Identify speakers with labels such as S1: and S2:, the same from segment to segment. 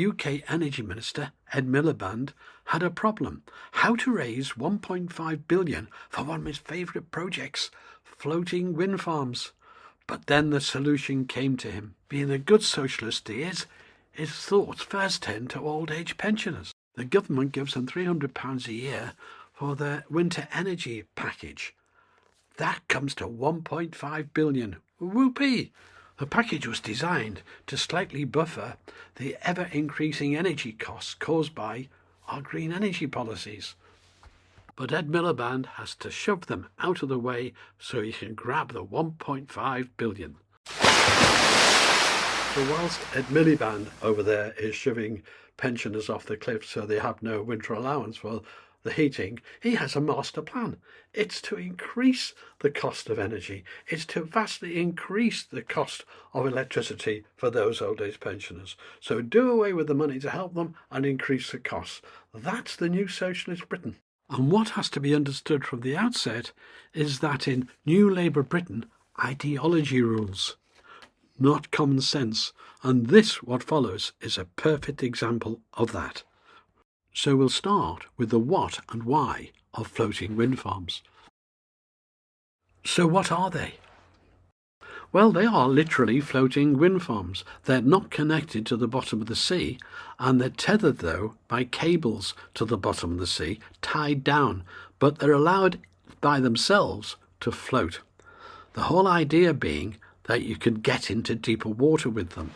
S1: UK Energy Minister, Ed Miliband, had a problem: how to raise 1.5 billion for one of his favourite projects, floating wind farms. But then the solution came to him. Being the good socialist he is, his thoughts first turned to old age pensioners. The government gives them £300 a year for their winter energy package. That comes to 1.5 billion. Whoopee! The package was designed to slightly buffer the ever-increasing energy costs caused by our green energy policies. But Ed Miliband has to shove them out of the way so he can grab the 1.5 billion. So whilst Ed Miliband over there is shoving pensioners off the cliff so they have no winter allowance for the heating, he has a master plan. It's to increase the cost of energy. It's to vastly increase the cost of electricity for those old age pensioners. So do away with the money to help them and increase the costs. That's the new socialist Britain. And what has to be understood from the outset is that in New Labour Britain, ideology rules, not common sense. And this, what follows, is a perfect example of that. So we'll start with the what and why of floating wind farms. So what are they? Well, they are literally floating wind farms. They're not connected to the bottom of the sea, and they're tethered, though, by cables to the bottom of the sea, tied down, but they're allowed by themselves to float. The whole idea being that you can get into deeper water with them.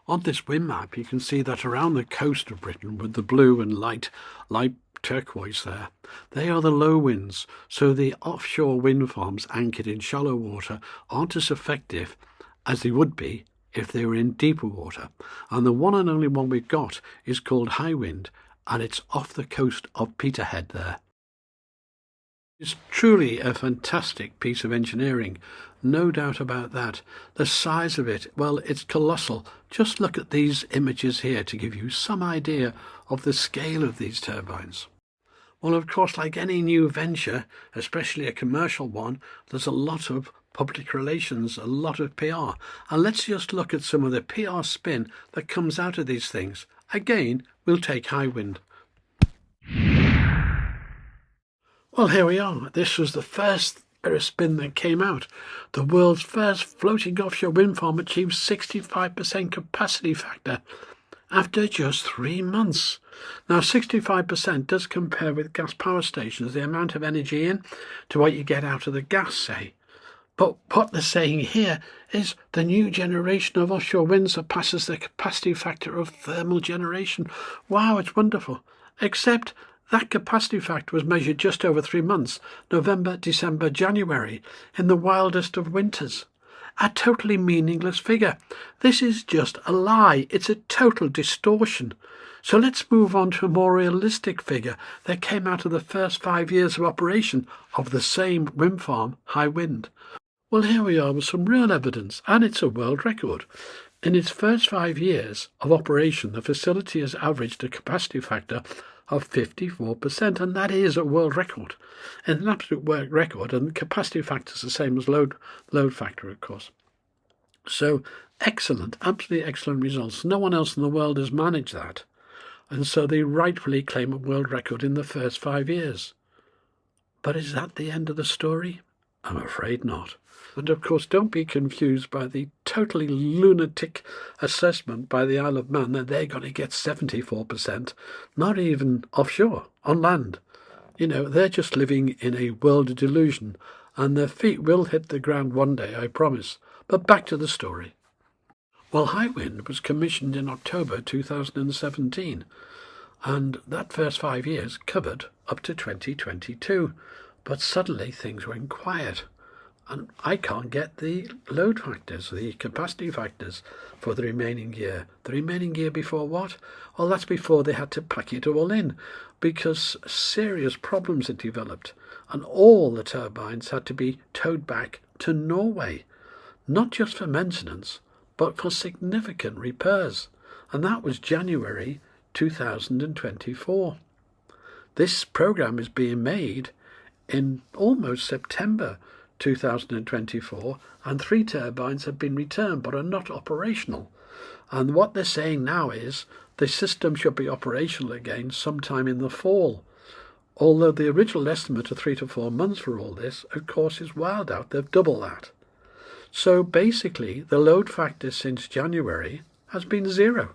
S1: On this wind map, you can see that around the coast of Britain, with the blue and light turquoise there, they are the low winds, so the offshore wind farms anchored in shallow water aren't as effective as they would be if they were in deeper water. And the one and only one we've got is called high wind, and it's off the coast of Peterhead there. It's truly a fantastic piece of engineering, no doubt about that. The size of it, well, it's colossal. Just look at these images here to give you some idea of the scale of these turbines. Well, of course, like any new venture, especially a commercial one, there's a lot of public relations, a lot of PR. And let's just look at some of the PR spin that comes out of these things. Again, we'll take high wind. Well, here we are. This was the first spin that came out. The world's first floating offshore wind farm achieved 65% capacity factor after just 3 months. Now, 65% does compare with gas power stations, the amount of energy in to what you get out of the gas, say. But what they're saying here is the new generation of offshore wind surpasses the capacity factor of thermal generation. Wow, it's wonderful. Except that capacity factor was measured just over 3 months, November, December, January, in the wildest of winters. A totally meaningless figure. This is just a lie. It's a total distortion. So let's move on to a more realistic figure that came out of the first 5 years of operation of the same wind farm, high wind. Well, here we are with some real evidence, and it's a world record. In its first 5 years of operation, the facility has averaged a capacity factor of 54%, and that is a world record. And an absolute world record, and the capacity factor is the same as load factor, of course. So excellent, absolutely excellent results. No one else in the world has managed that. And so they rightfully claim a world record in the first 5 years. But is that the end of the story? I'm afraid not. And of course, don't be confused by the totally lunatic assessment by the Isle of Man that they're going to get 74%, not even offshore, on land. You know, they're just living in a world of delusion, and their feet will hit the ground one day, I promise. But back to the story. Well, High Wind was commissioned in October 2017, and that first 5 years covered up to 2022. But suddenly things went quiet, and I can't get the load factors, the capacity factors for the remaining year. The remaining year before what? Well, that's before they had to pack it all in, because serious problems had developed, and all the turbines had to be towed back to Norway, not just for maintenance, but for significant repairs. And that was January 2024. This programme is being made in almost September 2024, and 3 turbines have been returned but are not operational. And what they're saying now is the system should be operational again sometime in the fall. Although the original estimate of 3 to 4 months for all this, of course, is wild out. They've doubled that. So basically, the load factor since January has been 0.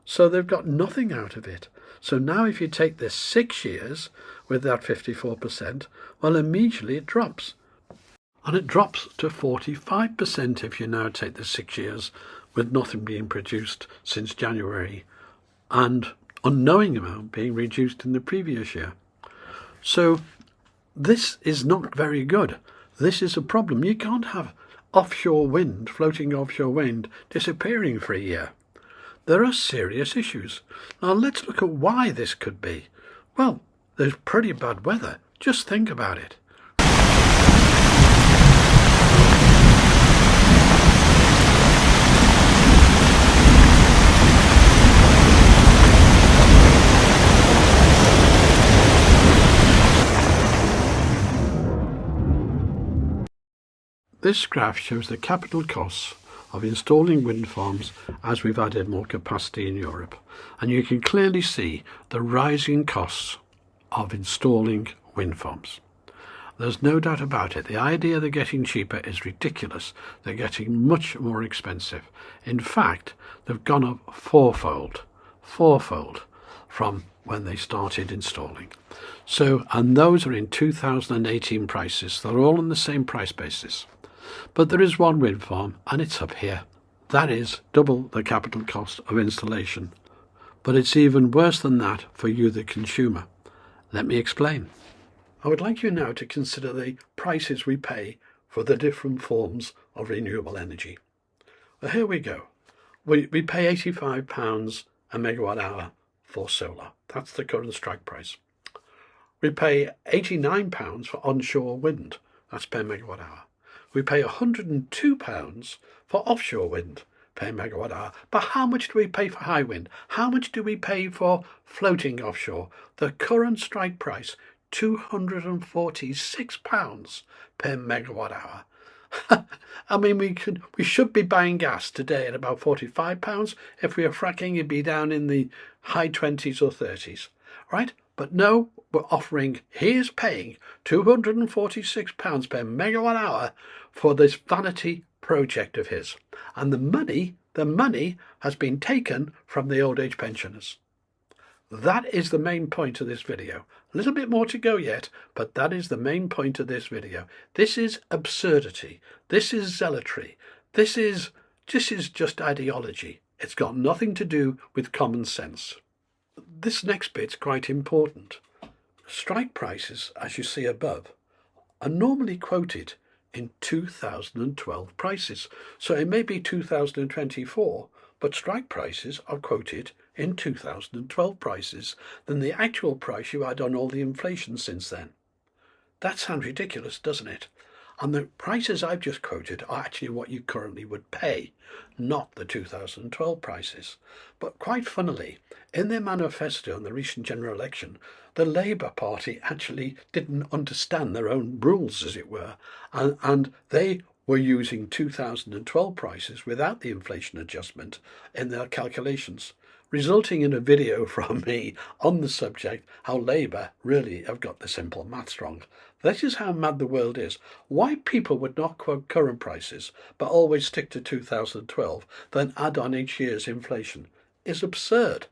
S1: So they've got nothing out of it. So now if you take this 6 years with that 54%, well, immediately it drops. And it drops to 45% if you now take the 6 years with nothing being produced since January and unknowing amount being reduced in the previous year. So this is not very good. This is a problem. You can't have offshore wind, floating offshore wind, disappearing for a year. There are serious issues. Now let's look at why this could be. Well, there's pretty bad weather. Just think about it. This graph shows the capital costs of installing wind farms as we've added more capacity in Europe. And you can clearly see the rising costs of installing wind farms. There's no doubt about it. The idea they're getting cheaper is ridiculous. They're getting much more expensive. In fact, they've gone up fourfold from when they started installing. So, and those are in 2018 prices. They're all on the same price basis. But there is one wind farm, and it's up here. That is double the capital cost of installation. But it's even worse than that for you, the consumer. Let me explain. I would like you now to consider the prices we pay for the different forms of renewable energy. Well, here we go. We pay £85 a megawatt hour for solar. That's the current strike price. We pay £89 for onshore wind. That's per megawatt hour. We pay £102 for offshore wind per megawatt hour. But how much do we pay for high wind? How much do we pay for floating offshore? The current strike price, £246 per megawatt hour. I mean, we should be buying gas today at about £45. If we were fracking, it'd be down in the high 20s or 30s, right? But no, we're offering, he is paying £246 per megawatt hour for this vanity project of his. And the money has been taken from the old age pensioners. That is the main point of this video. A little bit more to go yet, but that is the main point of this video. This is absurdity. This is zealotry. This is just ideology. It's got nothing to do with common sense. This next bit's quite important. Strike prices, as you see above, are normally quoted in 2012 prices. So it may be 2024, but strike prices are quoted in 2012 prices than the actual price you add on all the inflation since then. That sounds ridiculous, doesn't it? And the prices I've just quoted are actually what you currently would pay, not the 2012 prices. But quite funnily, in their manifesto in the recent general election, the Labour Party actually didn't understand their own rules, as it were, and they were using 2012 prices without the inflation adjustment in their calculations, resulting in a video from me on the subject, how Labour really have got the simple maths wrong. This is how mad the world is. Why people would not quote current prices, but always stick to 2012, then add on each year's inflation, is absurd.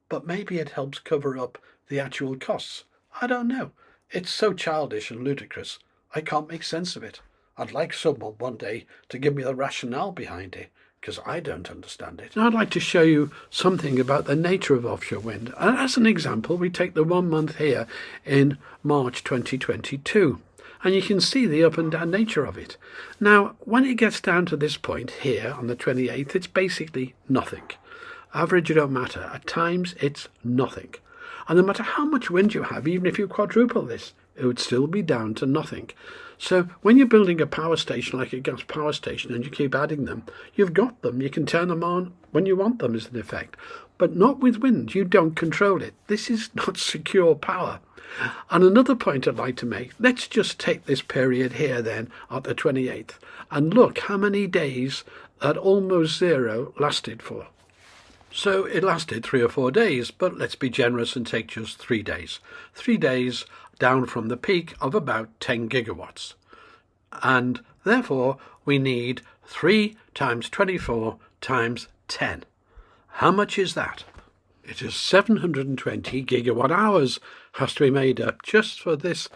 S1: But maybe it helps cover up the actual costs. I don't know. It's so childish and ludicrous. I can't make sense of it. I'd like someone one day to give me the rationale behind it, because I don't understand it. Now I'd like to show you something about the nature of offshore wind. And as an example, we take the 1 month here in March 2022. And you can see the up and down nature of it. Now, when it gets down to this point here on the 28th, it's basically nothing. Average, it don't matter. At times, it's nothing. And no matter how much wind you have, even if you quadruple this, it would still be down to nothing. So when you're building a power station like a gas power station and you keep adding them, you've got them. You can turn them on when you want them as an effect. But not with wind. You don't control it. This is not secure power. And another point I'd like to make, let's just take this period here then at the 28th and look how many days that almost zero lasted for. So it lasted 3 or 4 days, but let's be generous and take just 3 days. 3 days down from the peak of about 10 gigawatts. And therefore we need 3 times 24 times 10. How much is that? It is 720 gigawatt hours has to be made up just for this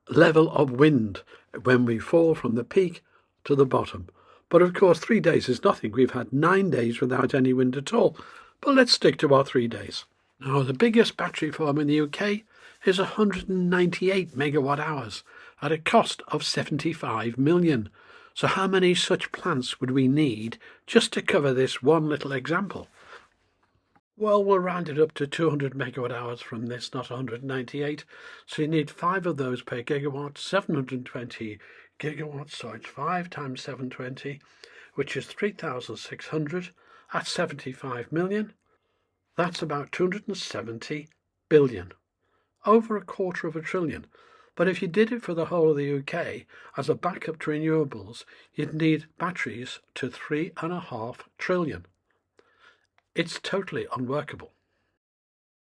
S1: level of wind when we fall from the peak to the bottom. But of course 3 days is nothing. We've had 9 days without any wind at all. But let's stick to our 3 days. Now the biggest battery farm in the UK is 198 megawatt hours at a cost of 75 million. So how many such plants would we need just to cover this one little example? Well, we'll round it up to 200 megawatt hours from this, not 198. So you need 5 of those per gigawatt, 720 gigawatts. So it's 5 times 720, which is 3,600 at 75 million. That's about 270 billion, over a quarter of a trillion. But if you did it for the whole of the UK as a backup to renewables, you'd need batteries to 3.5 trillion. It's totally unworkable.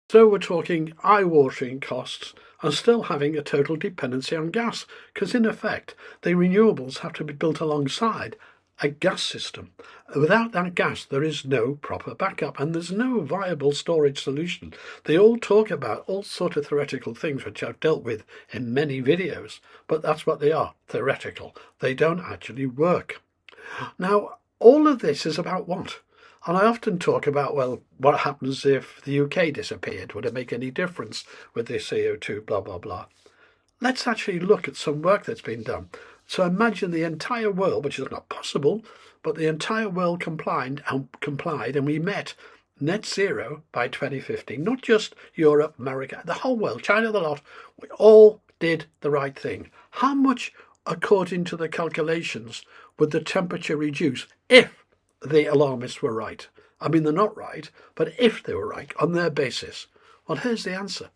S1: So we're talking eye-watering costs and still having a total dependency on gas, because in effect the renewables have to be built alongside a gas system. Without that gas there is no proper backup and there's no viable storage solution. They all talk about all sort of theoretical things which I've dealt with in many videos, but that's what they are, theoretical. They don't actually work. Now all of this is about what? And I often talk about, well, what happens if the UK disappeared? Would it make any difference with the CO2, blah, blah, blah. Let's actually look at some work that's been done. So imagine the entire world, which is not possible, but the entire world complied and we met net zero by 2050. Not just Europe, America, the whole world, China, the lot. We all did the right thing. How much, according to the calculations, would the temperature reduce if the alarmists were right? I mean, they're not right, but if they were right on their basis. Well, here's the answer.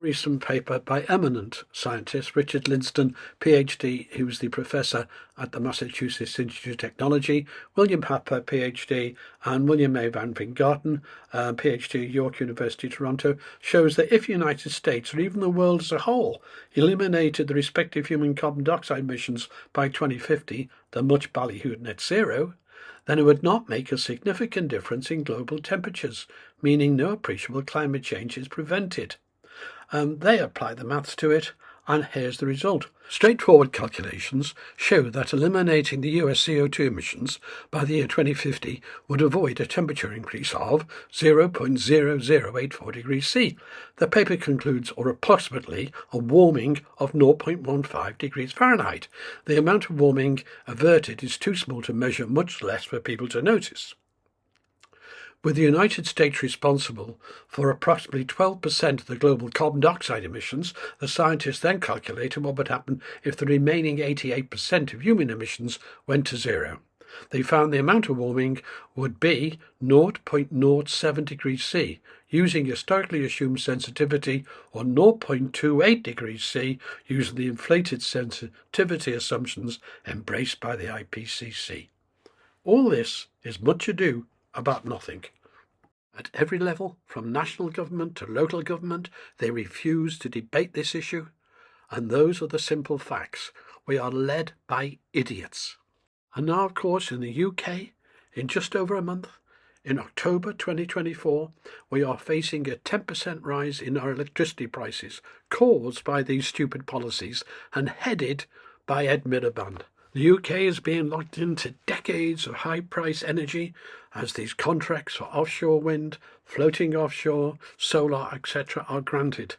S1: Recent paper by eminent scientist Richard Linston, PhD, who's the professor at the Massachusetts Institute of Technology, William Happer, PhD, and William A. Van Vingarten, PhD, York University, Toronto, shows that if the United States, or even the world as a whole, eliminated the respective human carbon dioxide emissions by 2050, the much ballyhooed net zero, then it would not make a significant difference in global temperatures, meaning no appreciable climate change is prevented. They apply the maths to it, and here's the result. Straightforward calculations show that eliminating the US CO2 emissions by the year 2050 would avoid a temperature increase of 0.0084 degrees C. The paper concludes, or approximately, a warming of 0.15 degrees Fahrenheit. The amount of warming averted is too small to measure, much less for people to notice. With the United States responsible for approximately 12% of the global carbon dioxide emissions, the scientists then calculated what would happen if the remaining 88% of human emissions went to zero. They found the amount of warming would be 0.07 degrees C, using historically assumed sensitivity, or 0.28 degrees C, using the inflated sensitivity assumptions embraced by the IPCC. All this is much ado about nothing. At every level, from national government to local government, they refuse to debate this issue, and those are the simple facts. We are led by idiots. And now, of course, in the UK, in just over a month, in October 2024, we are facing a 10% rise in our electricity prices, caused by these stupid policies and headed by Ed Miliband. The UK is being locked into decades of high-price energy as these contracts for offshore wind, floating offshore, solar, etc. are granted.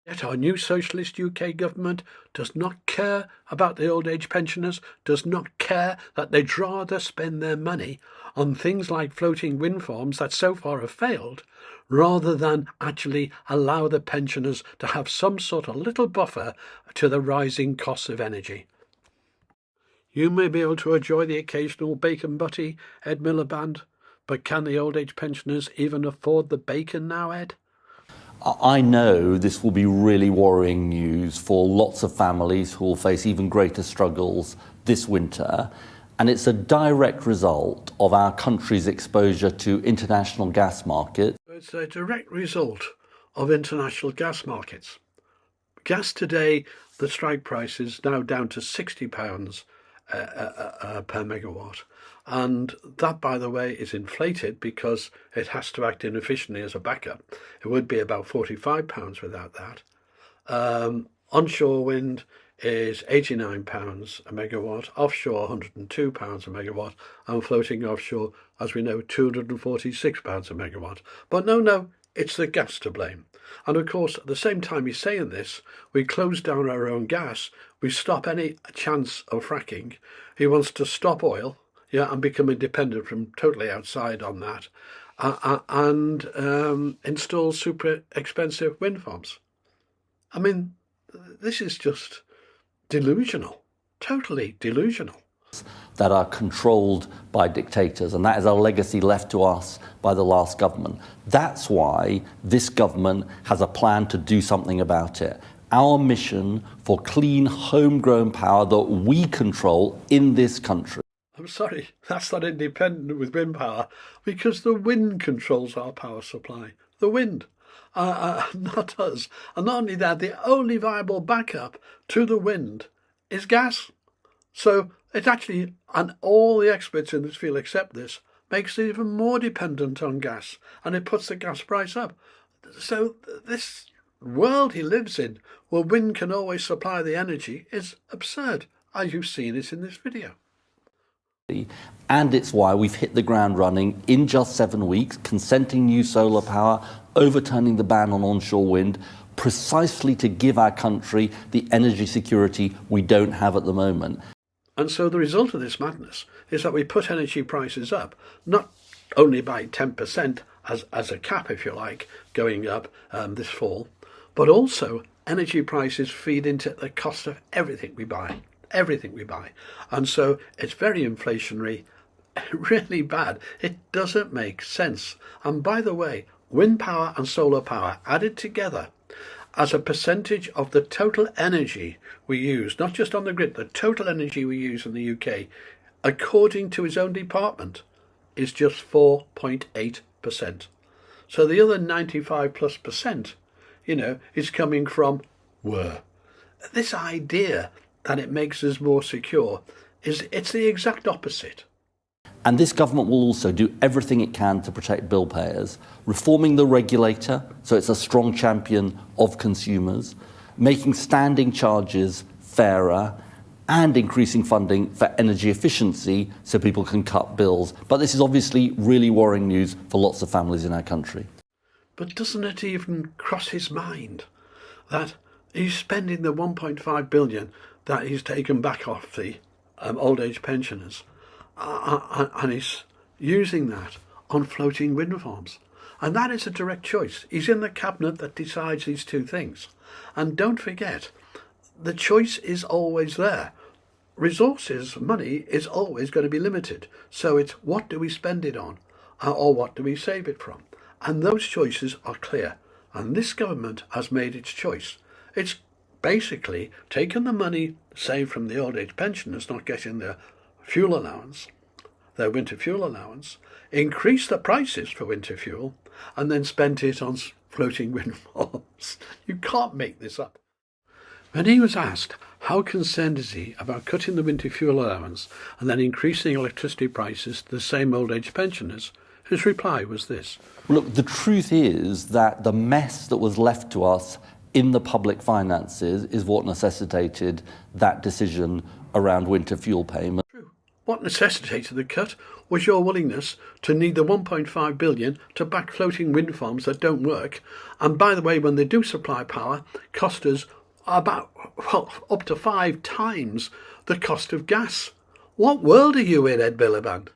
S1: Yet our new socialist UK government does not care about the old age pensioners, does not care that they'd rather spend their money on things like floating wind farms that so far have failed, rather than actually allow the pensioners to have some sort of little buffer to the rising costs of energy. You may be able to enjoy the occasional bacon butty, Ed Miliband, but can the old age pensioners even afford the bacon now, Ed?
S2: I know this will be really worrying news for lots of families who will face even greater struggles this winter. And it's a direct result of our country's exposure to international gas markets.
S1: It's a direct result of international gas markets. Gas today, the strike price is now down to £60 per megawatt. And that, by the way, is inflated because it has to act inefficiently as a backup. It would be about £45 without that. Onshore wind is £89 a megawatt, offshore £102 a megawatt, and floating offshore, as we know, £246 a megawatt. But no, it's the gas to blame. And of course, at the same time he's saying this, we close down our own gas, we stop any chance of fracking. He wants to stop oil, and become independent from totally outside on that, and install super expensive wind farms. I mean, this is just delusional, totally delusional.
S2: That are controlled by dictators, and that is a legacy left to us by the last government. That's why this government has a plan to do something about it. Our mission for clean, homegrown power that we control in this country.
S1: I'm sorry, that's not independent with wind power, because the wind controls our power supply. The wind, not us. And not only that, the only viable backup to the wind is gas. So it actually, and all the experts in this field accept this, makes it even more dependent on gas, and it puts the gas price up. So this world he lives in, where wind can always supply the energy, is absurd, as you've seen it in this video.
S2: And it's why we've hit the ground running in just 7 weeks, consenting new solar power, overturning the ban on onshore wind, precisely to give our country the energy security we don't have at the moment.
S1: And so the result of this madness is that we put energy prices up, not only by 10% as a cap, if you like, going up this fall, but also energy prices feed into the cost of everything we buy. And so it's very inflationary, really bad. It doesn't make sense. And by the way, wind power and solar power added together as a percentage of the total energy we use, not just on the grid, the total energy we use in the UK, according to his own department, is just 4.8%. So the other 95+%, is coming from this idea that it makes us more secure it's the exact opposite.
S2: And this government will also do everything it can to protect bill payers, reforming the regulator so it's a strong champion of consumers, making standing charges fairer, and increasing funding for energy efficiency so people can cut bills. But this is obviously really worrying news for lots of families in our country.
S1: But doesn't it even cross his mind that he's spending the 1.5 billion that he's taken back off the old age pensioners, and he's using that on floating wind farms? And that is a direct choice. He's in the cabinet that decides these two things. And don't forget, the choice is always there. Resources, money, is always going to be limited. So it's what do we spend it on, or what do we save it from? And those choices are clear. And this government has made its choice. It's basically taken the money saved from the old age pensioners not getting their fuel allowance, their winter fuel allowance, increased the prices for winter fuel, and then spent it on floating wind farms. You can't make this up. When he was asked how concerned is he about cutting the winter fuel allowance and then increasing electricity prices to the same old age pensioners, his reply was this.
S2: Look, the truth is that the mess that was left to us in the public finances is what necessitated that decision around winter fuel payment.
S1: True. What necessitated the cut was your willingness to need the 1.5 billion to back floating wind farms that don't work. And by the way, when they do supply power, cost us about, up to 5 times the cost of gas. What world are you in, Ed Miliband?